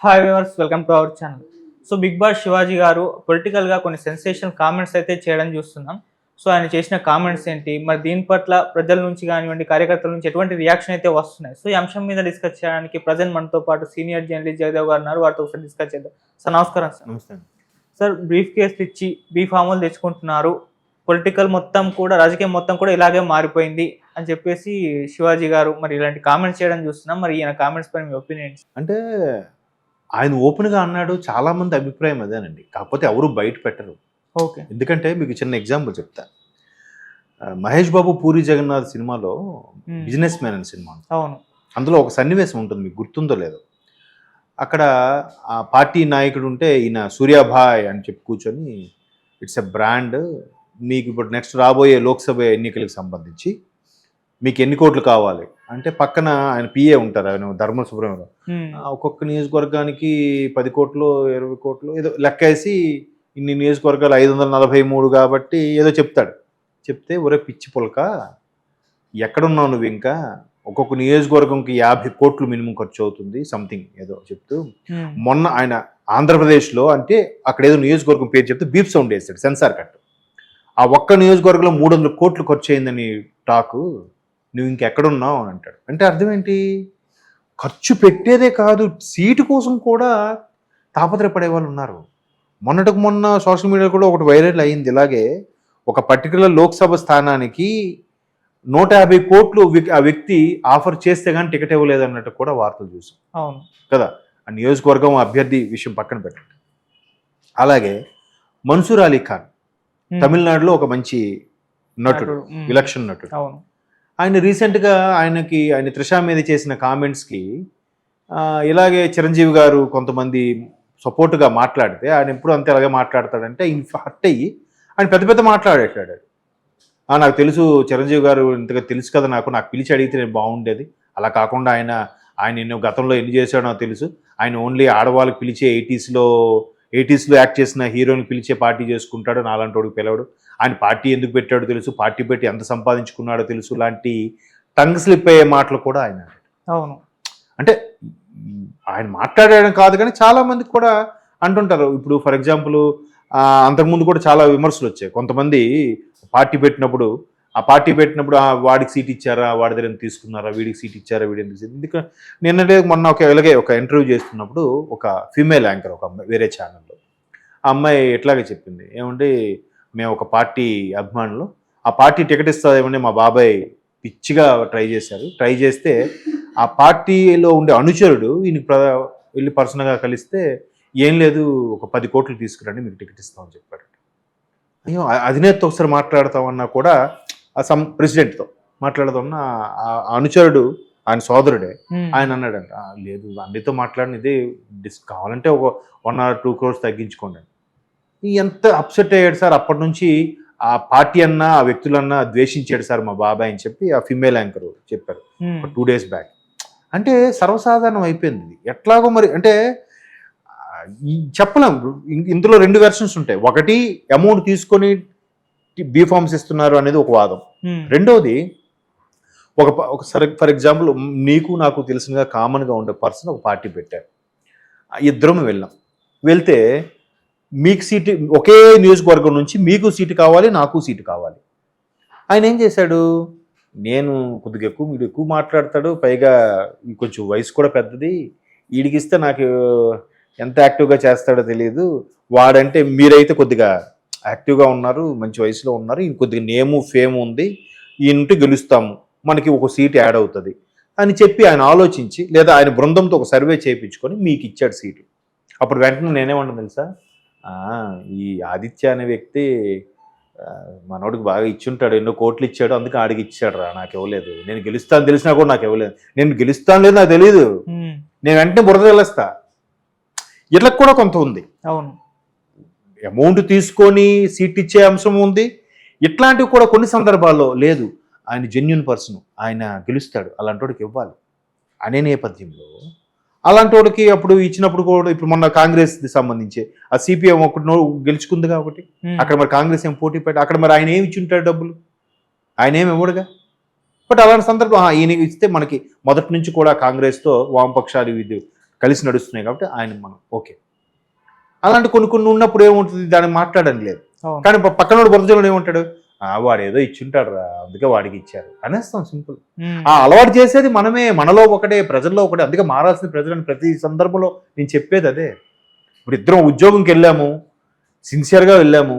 Hi viewers, welcome to our channel. So big boss Shivaji garu పొలిటికల్గా కొన్ని sensational comments అయితే చేయడం చూస్తున్నాం. సో ఆయన చేసిన కామెంట్స్ ఏంటి, మరి దీని పట్ల ప్రజల నుంచి కానివ్వండి, కార్యకర్తల నుంచి ఎటువంటి రియాక్షన్ అయితే వస్తున్నాయి. సో ఈ అంశం మీద డిస్కస్ చేయడానికి ప్రజెంట్ మనతో పాటు సీనియర్ జర్నలిస్ట్ జయదేవ్ గారు ఉన్నారు. వారితో ఒకసారి డిస్కస్ చేద్దాం. సార్ నమస్కారం. సార్ నమస్తే. సార్ బ్రీఫ్ కేసులు ఇచ్చి బీఫాములు తెచ్చుకుంటున్నారు, పొలిటికల్ మొత్తం కూడా, రాజకీయం మొత్తం కూడా ఇలాగే మారిపోయింది అని చెప్పేసి శివాజీ గారు మరి ఇలాంటి కామెంట్స్ చేయడం చూస్తున్నాం. మరి ఈయన కామెంట్స్ పైన మీ ఒపీనియన్స్? అంటే ఆయన ఓపెన్గా అన్నాడు, చాలా మంది అభిప్రాయం అదేనండి. కాకపోతే ఎవరు బయట పెట్టరు. ఓకే. ఎందుకంటే మీకు చిన్న ఎగ్జాంపుల్ చెప్తా. మహేష్ బాబు పూరి జగన్నాథ్ సినిమాలో బిజినెస్ మ్యాన్ అనే సినిమా, అవును, అందులో ఒక సన్నివేశం ఉంటుంది, మీకు గుర్తుందో లేదో. అక్కడ ఆ పార్టీ నాయకుడు ఉంటే ఈయన సూర్యాభాయ్ అని చెప్పి కూర్చొని, ఇట్స్ ఎ బ్రాండ్, మీకు ఇప్పుడు నెక్స్ట్ రాబోయే లోక్సభ ఎన్నికలకు సంబంధించి మీకు ఎన్ని కోట్లు కావాలి అంటే, పక్కన ఆయన పిఏ ఉంటారు, ఆయన ధర్మ సుబ్రహ్మణ్యం, ఒక్కొక్క నియోజకవర్గానికి 10 కోట్లు 20 కోట్లు ఏదో లెక్కేసి, ఇన్ని నియోజకవర్గాలు 543 కాబట్టి ఏదో చెప్తాడు. చెప్తే ఒరే పిచ్చి పులక, ఎక్కడున్నావు నువ్వు, ఇంకా ఒక్కొక్క నియోజకవర్గంకి 50 కోట్లు మినిమం ఖర్చు అవుతుంది సంథింగ్ ఏదో చెప్తూ, మొన్న ఆయన ఆంధ్రప్రదేశ్లో అంటే అక్కడ ఏదో నియోజకవర్గం పేరు చెప్తే బీప్ సౌండ్ వేస్తాడు, సెన్సార్ కట్. ఆ ఒక్క నియోజకవర్గంలో 300 కోట్లు ఖర్చు అయిందని టాకు, నువ్వు ఇంకెక్కడున్నావు అని అంటాడు. అంటే అర్థం ఏంటి? ఖర్చు పెట్టేదే కాదు, సీటు కోసం కూడా తాపత్రయపడే వాళ్ళు ఉన్నారు. మొన్నటికి మొన్న సోషల్ మీడియా కూడా ఒకటి వైరల్ అయింది. ఇలాగే ఒక పర్టికులర్ లోక్సభ స్థానానికి 150 కోట్లు ఆ వ్యక్తి ఆఫర్ చేస్తే కానీ టికెట్ ఇవ్వలేదు అన్నట్టు కూడా వార్తలు చూసాం. అవును కదా, ఆ నియోజకవర్గం అభ్యర్థి విషయం పక్కన పెట్టండి. అలాగే మన్సూర్ అలీ ఖాన్ తమిళనాడులో ఒక మంచి నటుడు, విలక్షణ నటుడు. అవును. ఆయన రీసెంట్గా ఆయన త్రిషా మీద చేసిన కామెంట్స్కి ఇలాగే చిరంజీవి గారు కొంతమంది సపోర్ట్గా మాట్లాడితే, ఆయన ఎప్పుడు అంతే అలాగే మాట్లాడతాడంటే హర్ట్ అయ్యి ఆయన పెద్ద పెద్ద మాట్లాడేటాడు. నాకు తెలుసు చిరంజీవి గారు ఇంతగా తెలుసు కదా, నాకు పిలిచి అడిగితే నేను బాగుండేది, అలా కాకుండా ఆయన ఎన్నో గతంలో ఎన్ని చేశాడో నాకు తెలుసు, ఆయన ఓన్లీ ఆడవాళ్ళకి పిలిచే 80స్లో యాక్ట్ చేసిన హీరోని పిలిచే పార్టీ చేసుకుంటాడు, నాలాంటి వాడికి పిలవడు, ఆయన పార్టీ ఎందుకు పెట్టాడో తెలుసు, పార్టీ పెట్టి ఎంత సంపాదించుకున్నాడో తెలుసు, లాంటి టంగ్ స్లిప్ అయ్యే మాటలు కూడా ఆయన. అవును. అంటే ఆయన మాట్లాడడం కాదు కానీ చాలా మందికి కూడా అంటుంటారు. ఇప్పుడు ఫర్ ఎగ్జాంపుల్ అంతకుముందు కూడా చాలా విమర్శలు వచ్చాయి. కొంతమంది పార్టీ పెట్టినప్పుడు వాడికి సీట్ ఇచ్చారా, వాడి దగ్గర తీసుకున్నారా, వీడికి సీట్ ఇచ్చారా, వీడి ఎందుకు. నిన్ననే మొన్న ఇలాగే ఒక ఇంటర్వ్యూ చేస్తున్నప్పుడు ఒక ఫీమేల్ యాంకర్, ఒక అమ్మాయి వేరే ఛానల్లో, ఆ అమ్మాయి ఎట్లాగే చెప్పింది, ఏమంటే మేము ఒక పార్టీ అభిమానులు, ఆ పార్టీ టికెట్ ఇస్తుందేమంటే మా బాబాయ్ పిచ్చిగా ట్రై చేస్తే ఆ పార్టీలో ఉండే అనుచరుడు ఈయనకి వెళ్ళి పర్సనల్గా కలిస్తే, ఏం లేదు ఒక 10 కోట్లు తీసుకురండి మీకు టికెట్ ఇస్తామని చెప్పాడు. అయ్యో, అధినేతతో ఒకసారి మాట్లాడతామన్నా కూడా ప్రెసిడెంట్తో మాట్లాడదామన్నా అనుచరుడు ఆయన సోదరుడే, ఆయన అన్నాడంట, లేదు అన్నితో మాట్లాడిన ఇదే కావాలంటే ఒక 1 or 2 crores తగ్గించుకోండి. ఎంత అప్సెట్ అయ్యాడు సార్. అప్పటి నుంచి ఆ పార్టీ అన్నా ఆ వ్యక్తులన్నా ద్వేషించాడు సార్ మా బాబాయ్ అని చెప్పి ఆ ఫీమేల్ యాంకర్ చెప్పారు 2 days బ్యాక్. అంటే సర్వసాధారణం అయిపోయింది. ఎట్లాగో మరి అంటే చెప్పలేం. ఇందులో 2 వెర్షన్స్ ఉంటాయి. ఒకటి, అమౌంట్ తీసుకొని బీఫామ్స్ ఇస్తున్నారు అనేది ఒక వాదం. రెండవది, ఫర్ ఎగ్జాంపుల్ నీకు నాకు తెలిసినగా కామన్గా ఉండే పర్సన్ ఒక పార్టీ పెట్టారు, ఇద్దరం వెళ్తే మీకు సీటు, ఒకే నియోజకవర్గం నుంచి మీకు సీటు కావాలి, నాకు సీటు కావాలి. ఆయన ఏం చేశాడు, నేను కొద్దిగా వీడు ఎక్కువ మాట్లాడతాడు, పైగా కొంచెం వయసు కూడా పెద్దది, వీడికిస్తే నాకు ఎంత యాక్టివ్గా చేస్తాడో తెలియదు, వాడంటే మీరైతే కొద్దిగా యాక్టివ్గా ఉన్నారు, మంచి వయసులో ఉన్నారు, ఈయన కొద్దిగా నేము ఫేమ్ ఉంది, ఈయనంటే గెలుస్తాము, మనకి ఒక సీట్ యాడ్ అవుతుంది అని చెప్పి ఆయన ఆలోచించి, లేదా ఆయన బృందంతో ఒక సర్వే చేయించుకొని మీకు ఇచ్చాడు సీటు. అప్పుడు వెంటనే నేనేమన్నా తెలుసా, ఈ ఆదిత్య అనే వ్యక్తి మనోడికి బాగా ఇచ్చుంటాడు, ఎన్నో కోట్లు ఇచ్చాడు, అందుకే ఆడికి ఇచ్చాడు రా, నాకు ఇవ్వలేదు, నేను గెలుస్తాను తెలిసినా కూడా నాకు ఇవ్వలేదు, నేను గెలుస్తాను లేదు నాకు తెలియదు, నేను వెంటనే బురద వెళ్ళేస్తా. ఇట్లా కూడా కొంత ఉంది. అవును, అమౌంట్ తీసుకొని సీట్ ఇచ్చే అంశం ఉంది. ఇట్లాంటివి కూడా కొన్ని సందర్భాల్లో లేదు, ఆయన జెన్యున్ పర్సన్, ఆయన గెలుస్తాడు, అలాంటి వాడికి ఇవ్వాలి అనే నేపథ్యంలో అలాంటి వాడికి అప్పుడు ఇచ్చినప్పుడు కూడా, ఇప్పుడు మొన్న కాంగ్రెస్ సంబంధించి ఆ సిపిఎం ఒకటి గెలుచుకుంది కాబట్టి అక్కడ మరి కాంగ్రెస్ ఏం పోటీ పెట్టి అక్కడ మరి ఆయన ఏమి ఇచ్చి ఉంటాడు డబ్బులు, ఆయన ఏమి ఇవ్వడుగా. బట్ అలాంటి సందర్భం ఈయన ఇస్తే మనకి మొదటి నుంచి కూడా కాంగ్రెస్తో వామపక్షాలు ఇది కలిసి నడుస్తున్నాయి కాబట్టి ఆయన మనం ఓకే. అలాంటి కొన్ని ఉన్నప్పుడు ఏముంటుంది, దాన్ని మాట్లాడడం లేదు. కానీ పక్కన బురదజలో ఏముంటాడు, వాడు ఏదో ఇచ్చుంటాడు రా అందుకే వాడికి ఇచ్చారు అనేస్తాం, సింపుల్. ఆ అలవాటు చేసేది మనమే, మనలో ఒకటే, ప్రజల్లో ఒకటే. అందుకే మారాల్సిన ప్రజలని ప్రతి సందర్భంలో నేను చెప్పేది అదే. ఇప్పుడు ఇద్దరం ఉద్యోగంకి వెళ్ళాము, సిన్సియర్గా వెళ్ళాము,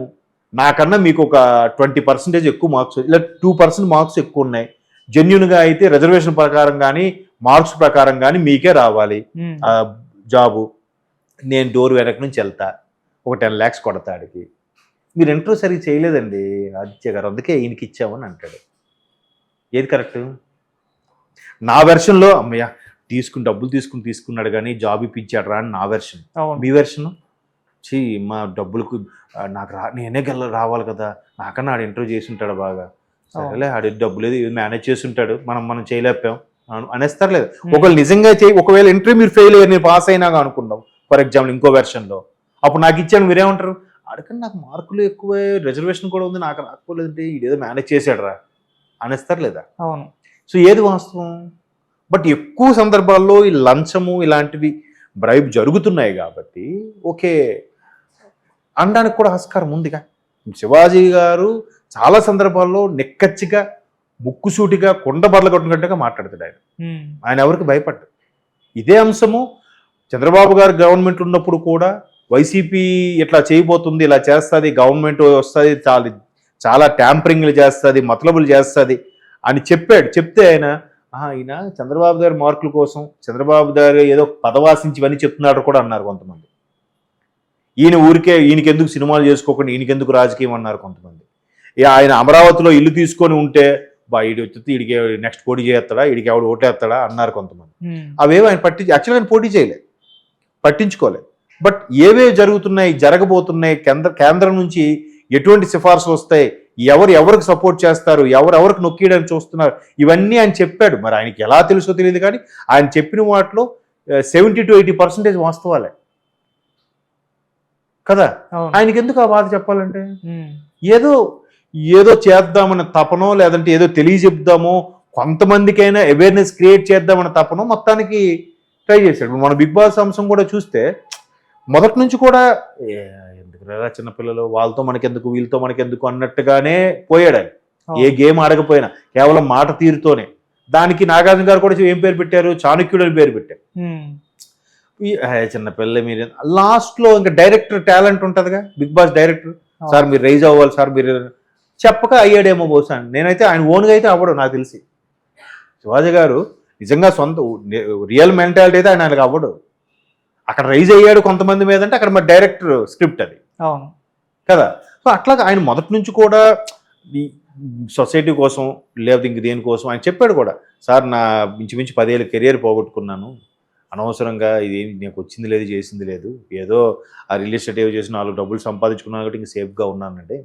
నాకన్నా మీకు ఒక 20% ఎక్కువ మార్క్స్, ఇలా 2% మార్క్స్ ఎక్కువ ఉన్నాయి, జెన్యున్గా అయితే రిజర్వేషన్ ప్రకారం కానీ మార్క్స్ ప్రకారం కానీ మీకే రావాలి జాబు. నేను డోర్ వెనక నుంచి వెళ్తా, ఒక 10 lakhs కొడతాడికి. మీరు ఇంటర్వ్యూ సరిగ్గా చేయలేదండి ఆదిత్య గారు, అందుకే ఈయనకి ఇచ్చామని అంటాడు. ఏది కరెక్ట్? నా వెర్షన్లో అమ్మయ్య డబ్బులు తీసుకున్నాడు కానీ జాబ్ ఇప్పించాడు రా అని నా వెర్షన్. మీ వెర్షన్ మా డబ్బులకు నాకు నేనే రావాలి కదా, నాకన్నా ఆడు ఇంటర్వ్యూ చేసి ఉంటాడు బాగా, సరేలే ఆడి డబ్బులు ఏది మేనేజ్ చేసి ఉంటాడు, మనం చేయలేపాం అనేస్తారు. లేదు ఒకవేళ నిజంగా ఒకవేళ ఇంటర్వ్యూ మీరు ఫెయిల్ అయ్యారు, నేను పాస్ అయినాగా అనుకుందాం ఫర్ ఎగ్జాంపుల్ ఇంకో వెర్షన్లో, అప్పుడు నాకు ఇచ్చాను మీరేమంటారు, అడగండి నాకు మార్కులు ఎక్కువే రిజర్వేషన్ కూడా ఉంది నాకు రాకపోలేదంటే ఇదేదో మేనేజ్ చేశాడు రా అనేస్తారు లేదా? అవును. సో ఏది వాస్తవం? బట్ ఎక్కువ సందర్భాల్లో ఈ లంచము ఇలాంటివి బ్రైబ్ జరుగుతున్నాయి కాబట్టి ఓకే అనడానికి కూడా ఆస్కారం ఉందిగా. శివాజీ గారు చాలా సందర్భాల్లో నిక్కచ్చిగా ముక్కుసూటిగా కొండ బర్ల కొట్టినట్టుగా మాట్లాడతాడు ఆయన ఎవరికి భయపడ్డాడు. ఇదే అంశము చంద్రబాబు గారు గవర్నమెంట్ ఉన్నప్పుడు కూడా వైసీపీ ఇట్లా చేయబోతుంది, ఇలా చేస్తుంది, గవర్నమెంట్ వస్తుంది, చాలా ట్యాంపరింగ్లు చేస్తుంది, మతలబులు చేస్తుంది అని చెప్తే ఆయన చంద్రబాబు గారి మార్కుల కోసం చంద్రబాబు గారు ఏదో పదవాసించి ఇవన్నీ చెప్తున్నాడు కూడా అన్నారు కొంతమంది. ఈయనకెందుకు సినిమాలు చేసుకోకుండా ఈయనకెందుకు రాజకీయం అన్నారు కొంతమంది. ఆయన అమరావతిలో ఇల్లు తీసుకొని ఉంటే ఈడి వచ్చి ఈడికి నెక్స్ట్ పోటీ చేస్తాడా, ఈడికి ఎవడు ఓటేస్తాడా అన్నారు కొంతమంది. అవేవో ఆయన యాక్చువల్గా ఆయన పోటీ చేయలేదు, పట్టించుకోలేదు. బట్ ఏవేవి జరుగుతున్నాయి, జరగబోతున్నాయి, కేంద్రం నుంచి ఎటువంటి సిఫార్సులు వస్తాయి, ఎవరికి సపోర్ట్ చేస్తారు, ఎవరికి నొక్కియడానికి చూస్తున్నారు, ఇవన్నీ ఆయన చెప్పాడు. మరి ఆయనకి ఎలా తెలుసో తెలియదు కానీ ఆయన చెప్పిన వాటిలో 70 to 80% వాస్తవాలే కదా. ఆయనకి ఎందుకు ఆ బాధ చెప్పాలంటే ఏదో చేద్దామన్న తపనో, లేదంటే ఏదో తెలియజెప్దామో, కొంతమందికైనా అవేర్నెస్ క్రియేట్ చేద్దామన్న తపనో మొత్తానికి ట్రై చేశాడు. మన బిగ్ బాస్ అంశం కూడా చూస్తే మొదటి నుంచి కూడా ఎందుకు రా చిన్నపిల్లలు, వాళ్ళతో మనకెందుకు వీళ్ళతో మనకెందుకు అన్నట్టుగానే పోయాడు ఆయన. ఏ గేమ్ ఆడకపోయినా కేవలం మాట తీరుతోనే. దానికి నాగార్జున గారు కూడా ఏం పేరు పెట్టారు, చాణక్యుడు అని పేరు పెట్టారు. చిన్నపిల్లలే మీరు. లాస్ట్లో ఇంకా డైరెక్టర్ టాలెంట్ ఉంటుందిగా, బిగ్ బాస్ డైరెక్టర్, సార్ మీరు రైజ్ అవ్వాలి సార్ మీరు చెప్పక అయ్యాడేమో బహుశా. నేనైతే ఆయన ఓన్గా అయితే అవ్వడు నాకు తెలిసి. శివాజీ గారు నిజంగా సొంత రియల్ మెంటాలిటీ అయితే ఆయనకు అవ్వడు. అక్కడ రైజ్ అయ్యాడు కొంతమంది మీద అంటే అక్కడ మరి డైరెక్టర్ స్క్రిప్ట్ అది కదా. సో అట్లాగా ఆయన మొదటి నుంచి కూడా ఈ సొసైటీ కోసం లేకపోతే ఇంక దేనికోసం ఆయన చెప్పాడు కూడా, సార్ నా మించుమించు 10 ఏళ్ళ కెరియర్ పోగొట్టుకున్నాను, అనవసరంగా ఇది నాకు వచ్చింది లేదు చేసింది లేదు, ఏదో ఆ రియల్ ఎస్టేట్ ఏవో చేసి 4 డబ్బులు సంపాదించుకున్నాను కాబట్టి ఇంక సేఫ్గా ఉన్నానంటే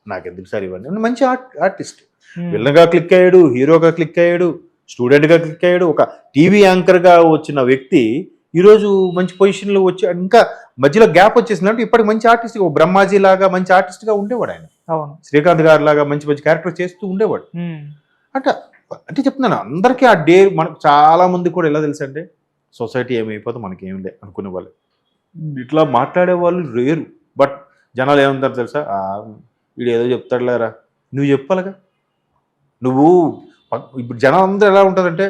నాకు ఎందుకు సార్ ఇవ్వండి. మంచి ఆర్టిస్ట్, విలన్గా క్లిక్ అయ్యాడు, హీరోగా క్లిక్ అయ్యాడు, స్టూడెంట్గా క్లిక్ అయ్యాడు, ఒక టీవీ యాంకర్గా వచ్చిన వ్యక్తి ఈరోజు మంచి పొజిషన్లో వచ్చి ఇంకా మధ్యలో గ్యాప్ వచ్చేసిందంటే ఇప్పటికి మంచి ఆర్టిస్ట్, బ్రహ్మాజీ లాగా మంచి ఆర్టిస్ట్గా ఉండేవాడు ఆయన. శ్రీకాంత్ గారి లాగా మంచి మంచి క్యారెక్టర్ చేస్తూ ఉండేవాడు. అంటే చెప్తున్నాను అందరికీ ఆ డే. మనకు చాలా మంది కూడా ఎలా తెలుసు అంటే సొసైటీ ఏమైపోతే మనకి ఏం లే అనుకునే వాళ్ళు, ఇట్లా మాట్లాడే వాళ్ళు రేరు. బట్ జనాలు ఏమంటారు తెలుసా, వీడు ఏదో చెప్తాడులేరా, నువ్వు చెప్పాలిగా. నువ్వు ఇప్పుడు జనాలు అందరూ ఎలా ఉంటుందంటే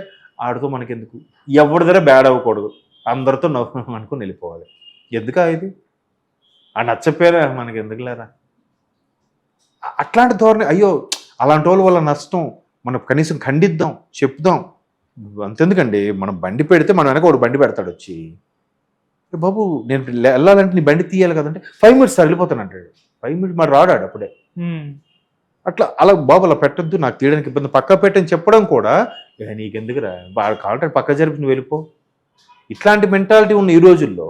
ఆడితో మనకెందుకు, ఎవరి దగ్గర బ్యాడ్ అవ్వకూడదు, అందరితో నవ్వు అనుకుని వెళ్ళిపోవాలి. ఎందుకా ఇది ఆ నచ్చపోయారా మనకి ఎందుకు లేరా అట్లాంటి ధోరణి. అయ్యో అలాంటి వాళ్ళ వల్ల నష్టం, మనం కనీసం ఖండిద్దాం, చెప్దాం. అంతెందుకండి, మనం బండి పెడితే మన వెనక ఒకటి బండి పెడతాడు వచ్చి, బాబు నేను వెళ్ళాలంటే నీ బండి తీయాలి కదంటే 5 minutes వెళ్ళిపోతాను అంటాడు. 5 minutes మరి రాడాడు అప్పుడే. అలా బాబు అలా పెట్టద్దు, నాకు తీయడానికి ఇబ్బంది, పక్క పెట్టని చెప్పడం కూడా నీకెందుకురా, కావాలంటే పక్క జరిపి నువ్వు వెళ్ళిపో. ఇట్లాంటి మెంటాలిటీ ఉన్న ఈ రోజుల్లో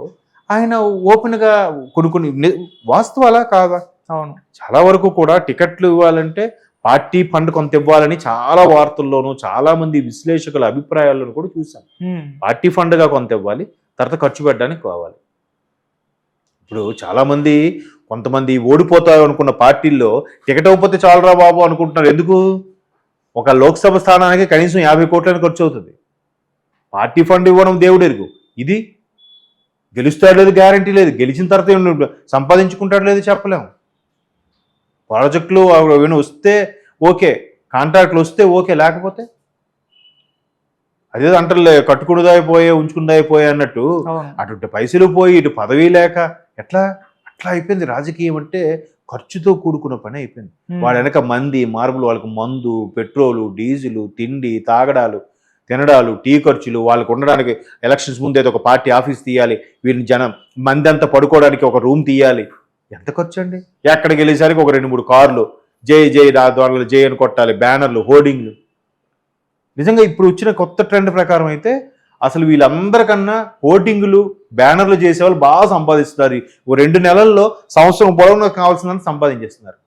ఆయన ఓపెన్గా కొన్ని వాస్తవాలా కాదా? అవును, చాలా వరకు కూడా టికెట్లు ఇవ్వాలంటే పార్టీ ఫండ్ కొంత ఇవ్వాలని చాలా వార్తల్లోనూ చాలా మంది విశ్లేషకుల అభిప్రాయాలను కూడా చూసాం. పార్టీ ఫండ్గా కొంత ఇవ్వాలి, తర్వాత ఖర్చు పెట్టడానికి కావాలి. ఇప్పుడు చాలా మంది కొంతమంది ఓడిపోతారు అనుకున్న పార్టీల్లో టికెట్ ఇవ్వకపోతే చాలరా బాబు అనుకుంటున్నారు. ఎందుకు? ఒక లోక్సభ స్థానానికి కనీసం 50 కోట్లని ఖర్చు అవుతుంది. పార్టీ ఫండ్ ఇవ్వడం దేవుడు ఎరుగు. ఇది గెలుస్తాడు లేదు గ్యారంటీ లేదు, గెలిచిన తర్వాత ఏం సంపాదించుకుంటాడు లేదు చెప్పలేము. ప్రాజెక్టులు ఏమైనా వస్తే ఓకే, కాంట్రాక్ట్లు వస్తే ఓకే, లేకపోతే అదేదో అంటారులే కట్టుకున్నదాయిపోయే ఉంచుకున్నదాయిపోయే అన్నట్టు అటు పైసలు పోయి ఇటు పదవి లేక ఎట్లా అట్లా అయిపోయింది. రాజకీయం అంటే ఖర్చుతో కూడుకున్న పని అయిపోయింది. వాడు వెనక మంది మార్పులు, వాళ్ళకి మందు, పెట్రోలు, డీజిలు, తిండి, తినడాలు, టీ ఖర్చులు, వాళ్ళకు ఉండడానికి ఎలక్షన్స్ ముందు ఏదో ఒక పార్టీ ఆఫీస్ తీయాలి, వీరిని జనం మంది అంతా పడుకోవడానికి ఒక రూమ్ తీయాలి. ఎంత ఖర్చు అండి? ఎక్కడికి వెళ్ళేసరికి ఒక 2-3 కార్లు, జై జై రాద్వారాలు జై అని కొట్టాలి, బ్యానర్లు, హోర్డింగ్లు. నిజంగా ఇప్పుడు వచ్చిన కొత్త ట్రెండ్ ప్రకారం అయితే అసలు వీళ్ళందరికన్నా హోర్డింగ్లు, బ్యానర్లు చేసేవాళ్ళు బాగా సంపాదిస్తున్నారు. 2 నెలల్లో సంవత్సరం పొడవునా కావాల్సిందని సంపాదించేస్తున్నారు.